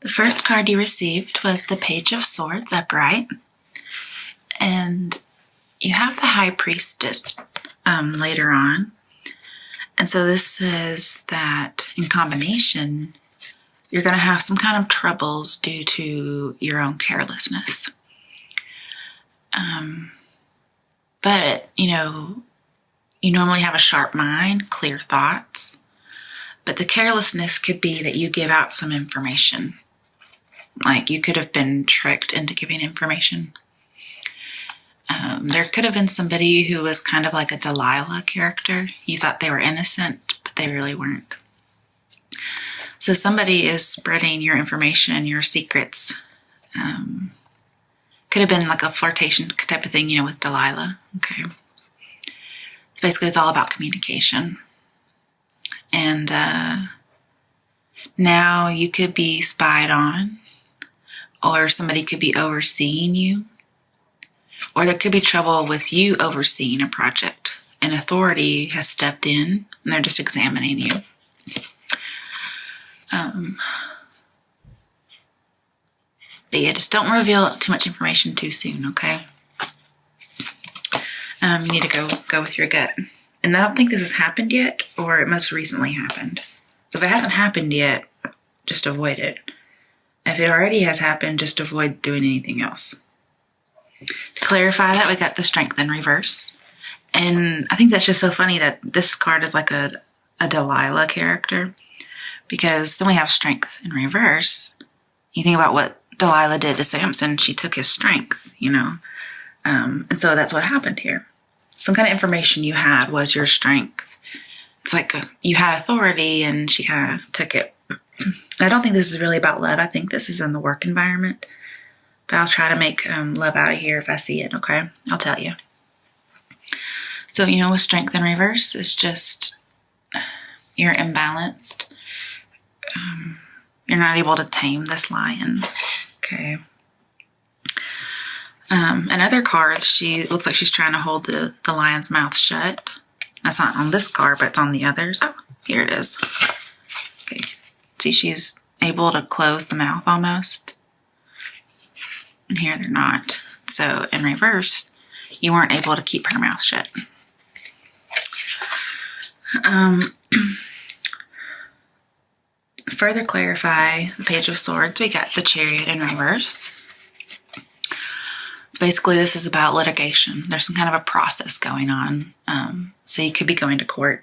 The first card you received was the Page of Swords upright, and you have the High Priestess later on. And so this says that in combination, you're going to have some kind of troubles due to your own carelessness. But, you normally have a sharp mind, clear thoughts, but the carelessness could be that you give out some information. Like you could have been tricked into giving information. There could have been somebody who was kind of like a Delilah character. You thought they were innocent, but they really weren't. So somebody is spreading your information, your secrets. Could have been like a flirtation type of thing, with Delilah. Okay. So basically, it's all about communication. And now you could be spied on, or somebody could be overseeing you, or there could be trouble with you overseeing a project. An authority has stepped in, and they're just examining you. But yeah, just don't reveal too much information too soon, okay? You need to go with your gut. And I don't think this has happened yet, or it most recently happened. So if it hasn't happened yet, just avoid it. If it already has happened, just avoid doing anything else. To clarify that, we got the Strength in reverse. And I think that's just so funny that this card is like a Delilah character, because then we have Strength in reverse. You think about what Delilah did to Samson. She took his strength, and so that's what happened here. Some kind of information you had was your strength. It's like you had authority and she kind of took it. I don't think this is really about love. I think this is in the work environment. But I'll try to make love out of here if I see it, okay? I'll tell you. So, with Strength in reverse, it's just you're imbalanced. You're not able to tame this lion, okay? And other cards, she looks like she's trying to hold the lion's mouth shut. That's not on this card, but it's on the others. Oh, here it is. Okay. See, she's able to close the mouth almost. And here they're not. So in reverse, you weren't able to keep her mouth shut. Further clarify the Page of Swords, we got the Chariot in reverse. So basically this is about litigation. There's some kind of a process going on. So you could be going to court.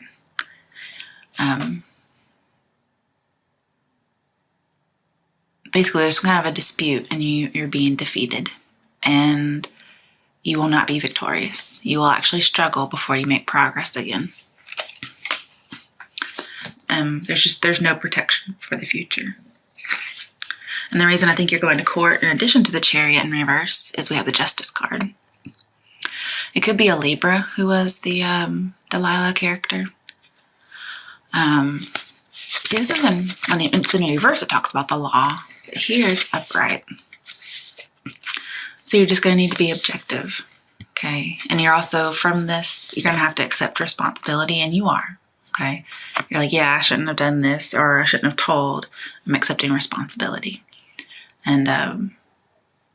Basically there's some kind of a dispute and you're being defeated. And you will not be victorious. You will actually struggle before you make progress again. There's no protection for the future. And the reason I think you're going to court, in addition to the Chariot in reverse, is we have the Justice card. It could be a Libra who was the Delilah character. See, this is when it's in reverse, it talks about the law. But here it's upright. So you're just going to need to be objective, okay? And you're also, from this, you're going to have to accept responsibility, and you are. Okay, you're like, yeah, I shouldn't have done this, or I shouldn't have told. I'm accepting responsibility. And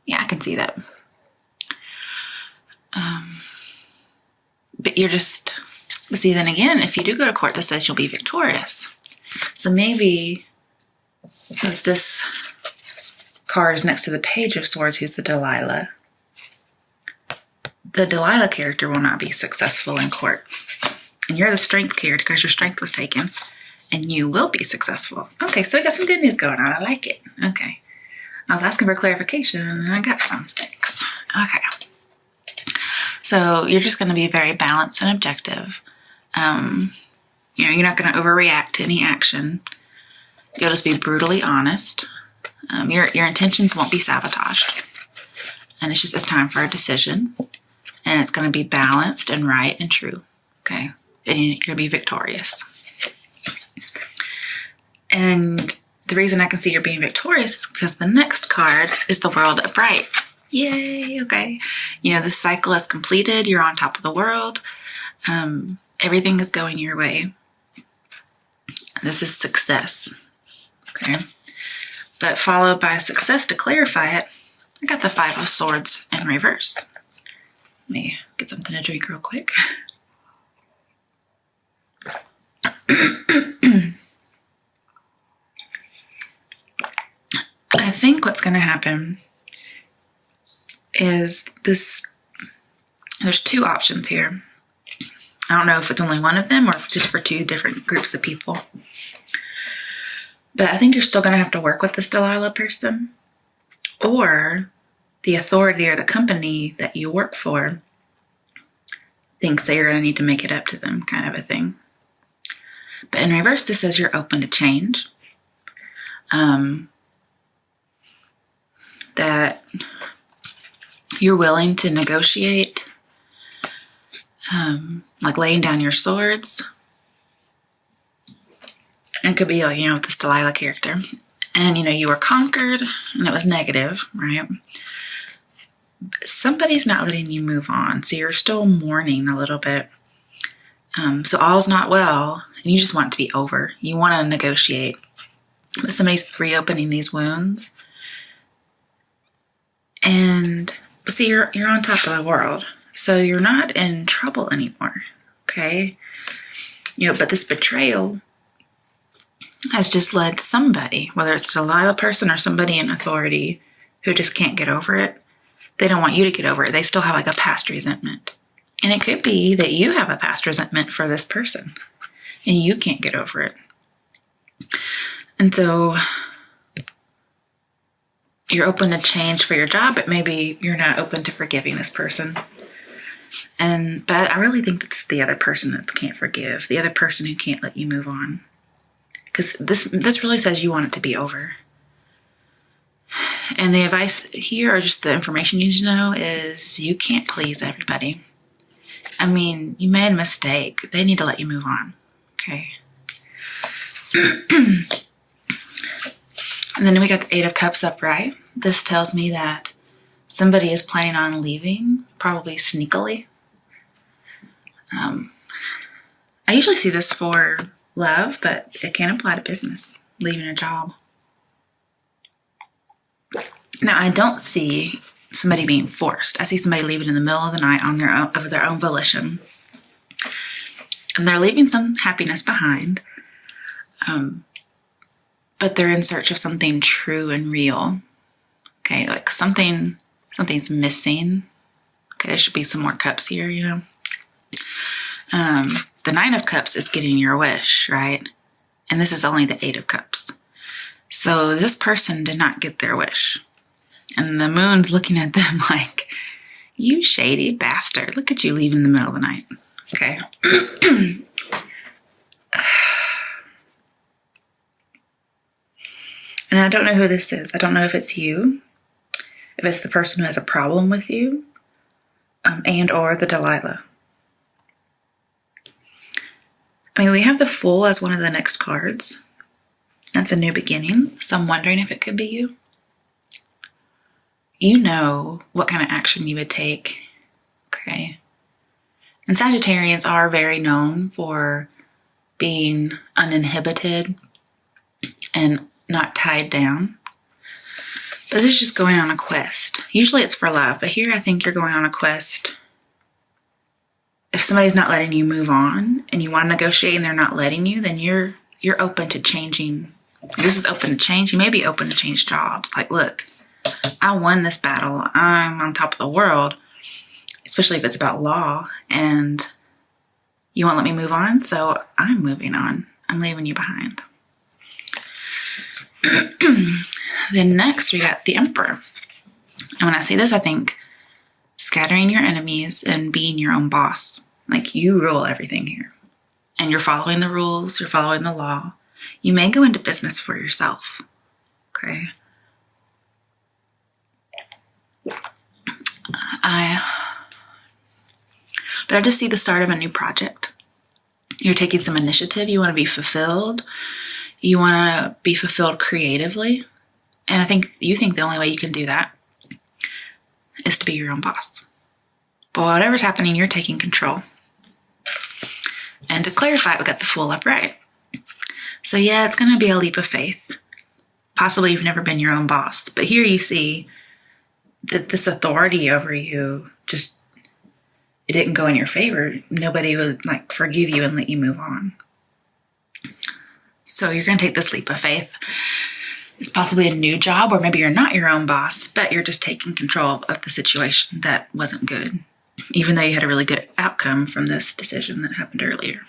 yeah, I can see that. But you're just, see, then again, if you do go to court, this says you'll be victorious. So maybe, since this card is next to the Page of Swords, who's the Delilah character will not be successful in court. And you're the Strength character because your strength was taken. And you will be successful. Okay, so we got some good news going on. I like it. Okay. I was asking for clarification and I got some. Thanks. Okay. So you're just going to be very balanced and objective. You're not going to overreact to any action. You'll just be brutally honest. Your intentions won't be sabotaged. And it's time for a decision. And it's going to be balanced and right and true. Okay. And you're going to be victorious. And the reason I can see you're being victorious is because the next card is the World upright. Yay, okay. The cycle is completed. You're on top of the world. Everything is going your way. This is success, okay? but followed by a success to clarify it, I got the Five of Swords in reverse. Let me get something to drink real quick. I think what's going to happen is this. There's two options here. I don't know if it's only one of them or if it's just for two different groups of people. But I think you're still going to have to work with this Delilah person, or the authority or the company that you work for thinks that you're going to need to make it up to them, kind of a thing. But in reverse, this says you're open to change. That you're willing to negotiate, like laying down your swords. And it could be like, with this Delilah character. And, you were conquered and it was negative, right? But somebody's not letting you move on. So you're still mourning a little bit. So all's not well and you just want it to be over. You want to negotiate. But somebody's reopening these wounds. And see, you're on top of the world. So you're not in trouble anymore. Okay? But this betrayal has just led somebody, whether it's a Delilah person or somebody in authority who just can't get over it. They don't want you to get over it. They still have like a past resentment. And it could be that you have a past resentment for this person and you can't get over it. And so you're open to change for your job, but maybe you're not open to forgiving this person. But I really think it's the other person that can't forgive, the other person who can't let you move on. Because this really says you want it to be over. And the advice here, or just the information you need to know, is you can't please everybody. I mean, you made a mistake. They need to let you move on. Okay. And then we got the Eight of Cups upright. This tells me that somebody is planning on leaving, probably sneakily. I usually see this for love, but it can apply to business, leaving a job. Now, I don't see somebody being forced. I see somebody leaving in the middle of the night on of their own volition. And they're leaving some happiness behind. But they're in search of something true and real. Okay, like something's missing. Okay, there should be some more cups here, The Nine of Cups is getting your wish, right? And this is only the Eight of Cups. So this person did not get their wish. And the moon's looking at them like, you shady bastard. Look at you leaving in the middle of the night. Okay. And I don't know who this is. I don't know if it's you, if it's the person who has a problem with you, and or the Delilah. I mean, we have the Fool as one of the next cards. That's a new beginning. So I'm wondering if it could be you. You know what kind of action you would take. Okay. And Sagittarians are very known for being uninhibited and not tied down. But this is just going on a quest. Usually it's for love, but here I think you're going on a quest. If somebody's not letting you move on and you want to negotiate and they're not letting you, then you're open to changing. This is open to change. You may be open to change jobs. Like, look, I won this battle. I'm on top of the world, especially if it's about law, and you won't let me move on, so I'm moving on. I'm leaving you behind. Then next we got the Emperor. And when I see this, I think scattering your enemies and being your own boss. Like, you rule everything here. And you're following the rules, you're following the law. You may go into business for yourself. Okay? But I just see the start of a new project. You're taking some initiative. You want to be fulfilled. You want to be fulfilled creatively. And I think you think the only way you can do that is to be your own boss. But whatever's happening, you're taking control. And to clarify, we got the Fool upright. So yeah, it's going to be a leap of faith. Possibly you've never been your own boss, but here you see that this authority over you just, it didn't go in your favor. Nobody would like forgive you and let you move on. So you're going to take this leap of faith. It's possibly a new job, or maybe you're not your own boss, but you're just taking control of the situation that wasn't good, even though you had a really good outcome from this decision that happened earlier.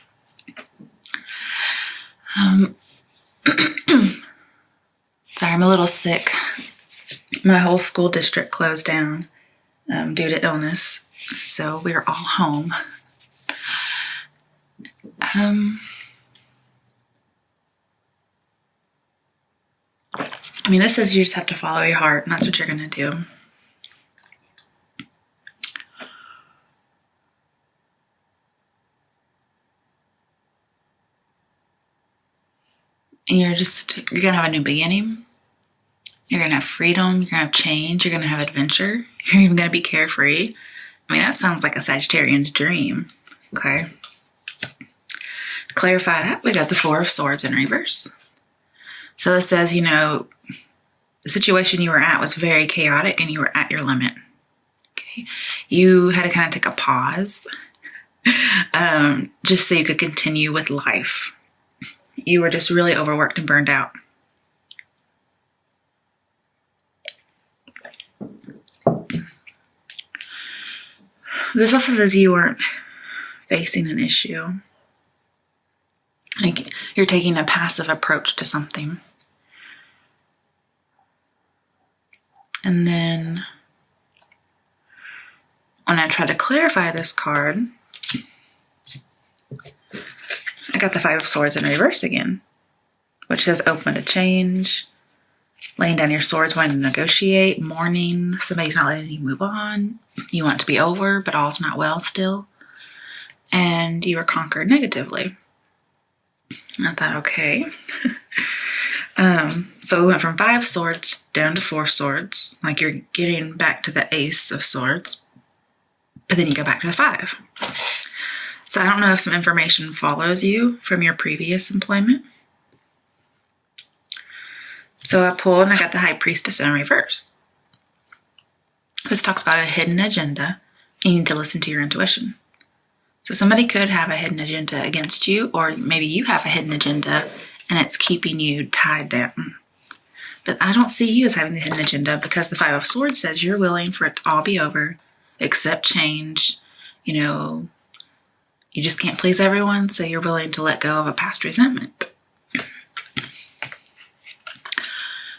Sorry, I'm a little sick. My whole school district closed down due to illness, so we're all home. I mean, this says you just have to follow your heart, and that's what you're going to do. And you're going to have a new beginning. You're going to have freedom. You're going to have change. You're going to have adventure. You're even going to be carefree. I mean, that sounds like a Sagittarian's dream. Okay. To clarify that, we got the Four of Swords in reverse. So this says, you know, the situation you were at was very chaotic and you were at your limit. Okay. You had to kind of take a pause just so you could continue with life. You were just really overworked and burned out. This also says you weren't facing an issue. Like you're taking a passive approach to something. And then when I try to clarify this card, I got the Five of Swords in reverse again, which says open to change, laying down your swords, wanting to negotiate, mourning, somebody's not letting you move on, you want it to be over, but all's not well still, and you were conquered negatively. I thought, okay. So we went from 5 swords down to 4 swords, like you're getting back to the Ace of Swords, but then you go back to the 5. So I don't know if some information follows you from your previous employment. So I pulled and I got the High Priestess in reverse. This talks about a hidden agenda. You need to listen to your intuition. So somebody could have a hidden agenda against you, or maybe you have a hidden agenda and it's keeping you tied down. But I don't see you as having the hidden agenda, because the Five of Swords says you're willing for it to all be over, accept change. You know, you just can't please everyone, so you're willing to let go of a past resentment.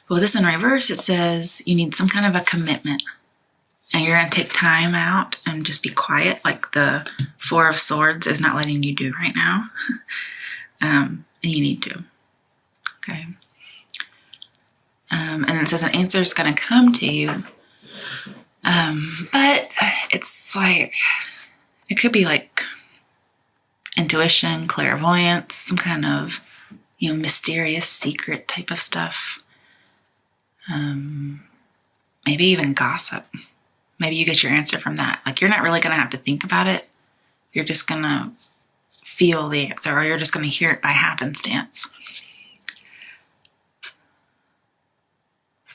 But with this in reverse, it says you need some kind of a commitment. And you're going to take time out and just be quiet, like the Four of Swords is not letting you do right now. And you need to. Okay. And it says an answer is going to come to you. But it's like, it could be like intuition, clairvoyance, some kind of, you know, mysterious secret type of stuff. Maybe even gossip. Maybe you get your answer from that. Like, you're not really going to have to think about it. You're just going to feel the answer, or you're just going to hear it by happenstance.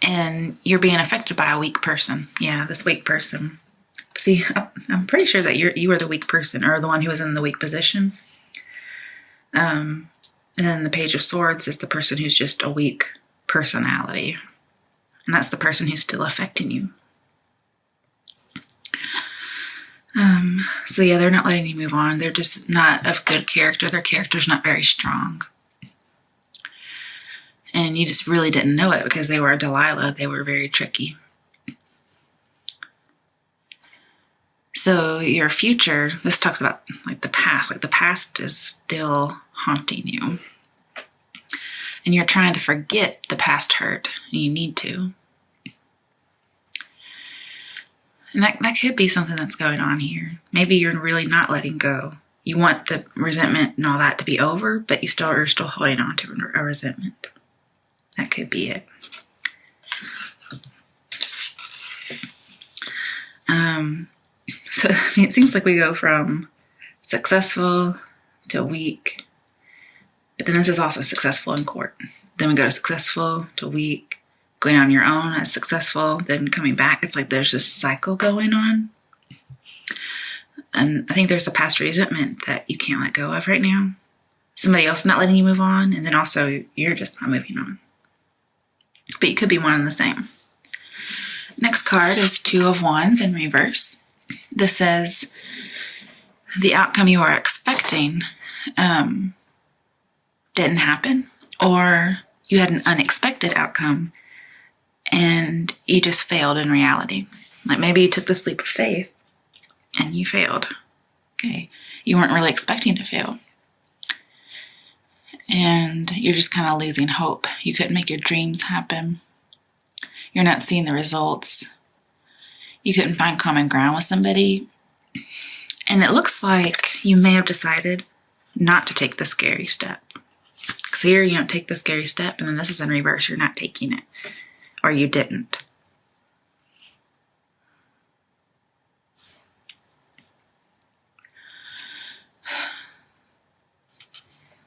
And you're being affected by a weak person. Yeah, this weak person. See, I'm pretty sure that you were the weak person, or the one who was in the weak position. And then the Page of Swords is the person who's just a weak personality. And that's the person who's still affecting you. So yeah, they're not letting you move on. They're just not of good character. Their character's not very strong. And you just really didn't know it because they were a Delilah. They were very tricky. So your future, this talks about like the past. Like the past is still haunting you. And you're trying to forget the past hurt. And you need to. And that could be something that's going on here. Maybe you're really not letting go. You want the resentment and all that to be over, but you are still holding on to a resentment. That could be it. So I mean, it seems like we go from successful to weak, but then this is also successful in court. Then we go to successful to weak, going on your own as successful, then coming back. It's like there's this cycle going on. And I think there's a past resentment that you can't let go of right now. Somebody else not letting you move on, and then also you're just not moving on. But you could be one and the same. Next card is Two of Wands in reverse. This says the outcome you are expecting didn't happen, or you had an unexpected outcome and you just failed in reality. Like maybe you took this leap of faith and you failed. Okay. You weren't really expecting to fail. And you're just kind of losing hope. You couldn't make your dreams happen. You're not seeing the results. You couldn't find common ground with somebody. And it looks like you may have decided not to take the scary step. Because here you don't take the scary step, and then this is in reverse. You're not taking it. Or you didn't.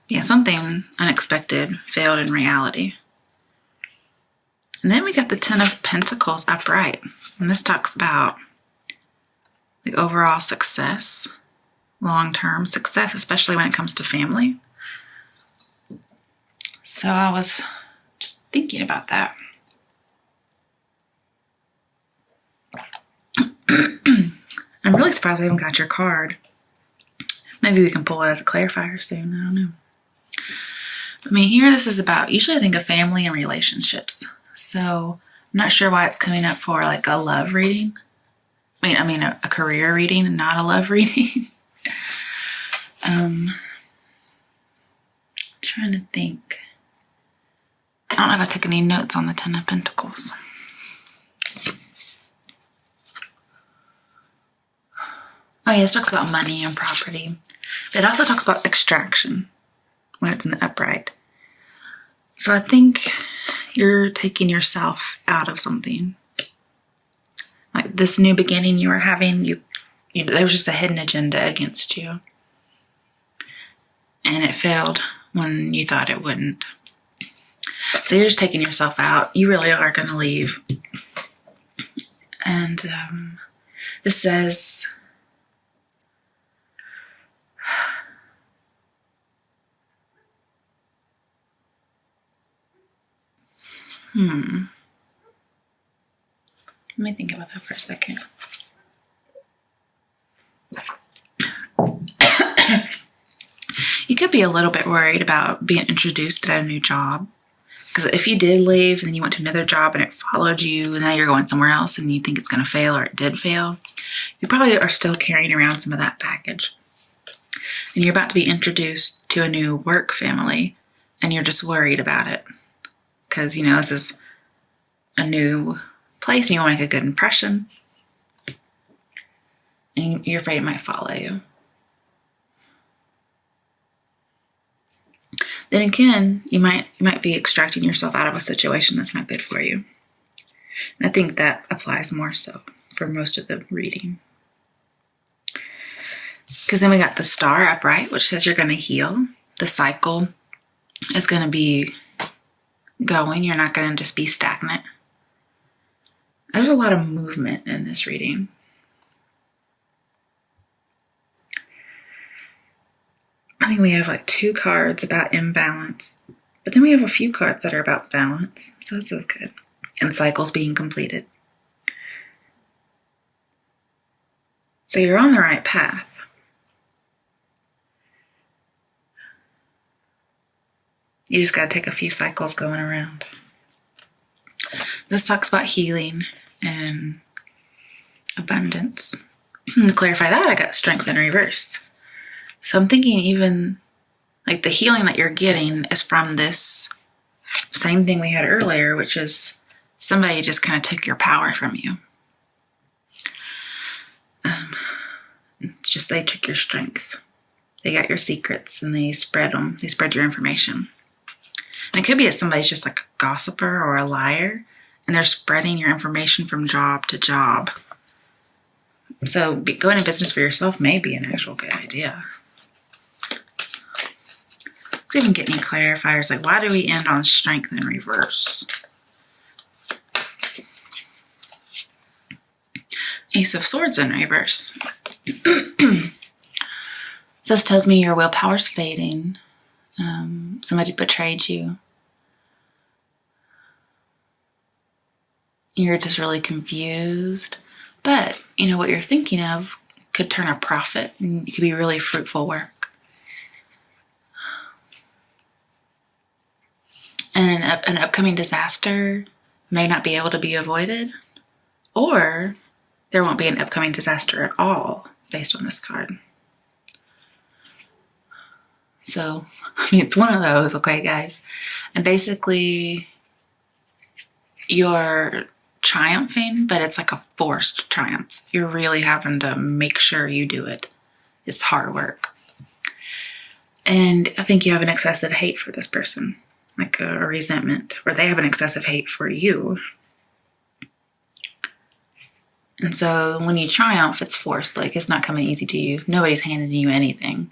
Yeah, something unexpected failed in reality. And then we got the Ten of Pentacles upright. And this talks about the overall success, long-term success, especially when it comes to family. So I was just thinking about that. I'm really surprised we haven't got your card. Maybe we can pull it as a clarifier soon. I don't know. I mean, here this is about, usually I think of family and relationships. So I'm not sure why it's coming up for like a love reading. I mean a career reading and not a love reading. Trying to think. I don't know if I took any notes on the Ten of Pentacles. Oh yeah, it talks about money and property. It also talks about extraction when it's in the upright. So I think you're taking yourself out of something. Like this new beginning you were having, there was just a hidden agenda against you. And it failed when you thought it wouldn't. So you're just taking yourself out. You really are going to leave. And this says, let me think about that for a second. You could be a little bit worried about being introduced at a new job. Because if you did leave and then you went to another job and it followed you and now you're going somewhere else and you think it's going to fail or it did fail, you probably are still carrying around some of that baggage. And you're about to be introduced to a new work family and you're just worried about it. Because, you know, this is a new place and you want to make a good impression. And you're afraid it might follow you. Then again, you might be extracting yourself out of a situation that's not good for you. And I think that applies more so for most of the reading. Because then we got the Star upright, which says you're going to heal. The cycle is going to be going. You're not going to just be stagnant. There's a lot of movement in this reading. I think we have like 2 cards about imbalance, but then we have a few cards that are about balance, so that's good. And cycles being completed. So you're on the right path. You just got to take a few cycles going around. This talks about healing and abundance. And to clarify that, I got strength in reverse. So I'm thinking even like the healing that you're getting is from this same thing we had earlier, which is somebody just kind of took your power from you. Just they took your strength. They got your secrets and they spread them. They spread your information. And it could be that somebody's just like a gossiper or a liar and they're spreading your information from job to job. So going in business for yourself may be an actual good idea. Let's even get any clarifiers. Like, why do we end on Strength in reverse? Ace of Swords in reverse. So this tells me your willpower's fading. Somebody betrayed you. You're just really confused. But, you know, what you're thinking of could turn a profit, and it could be really fruitful work. And an upcoming disaster may not be able to be avoided, or there won't be an upcoming disaster at all based on this card. So, I mean, it's one of those, okay, guys? And basically, you're triumphing, but it's like a forced triumph. You're really having to make sure you do it. It's hard work. And I think you have an excessive hate for this person, like a resentment, or they have an excessive hate for you. And so when you triumph, it's forced. Like, it's not coming easy to you. Nobody's handing you anything.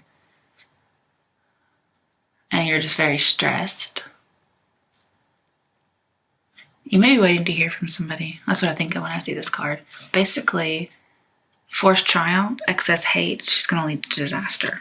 And you're just very stressed. You may be waiting to hear from somebody. That's what I think of when I see this card. Basically, forced triumph, excess hate, it's just going to lead to disaster.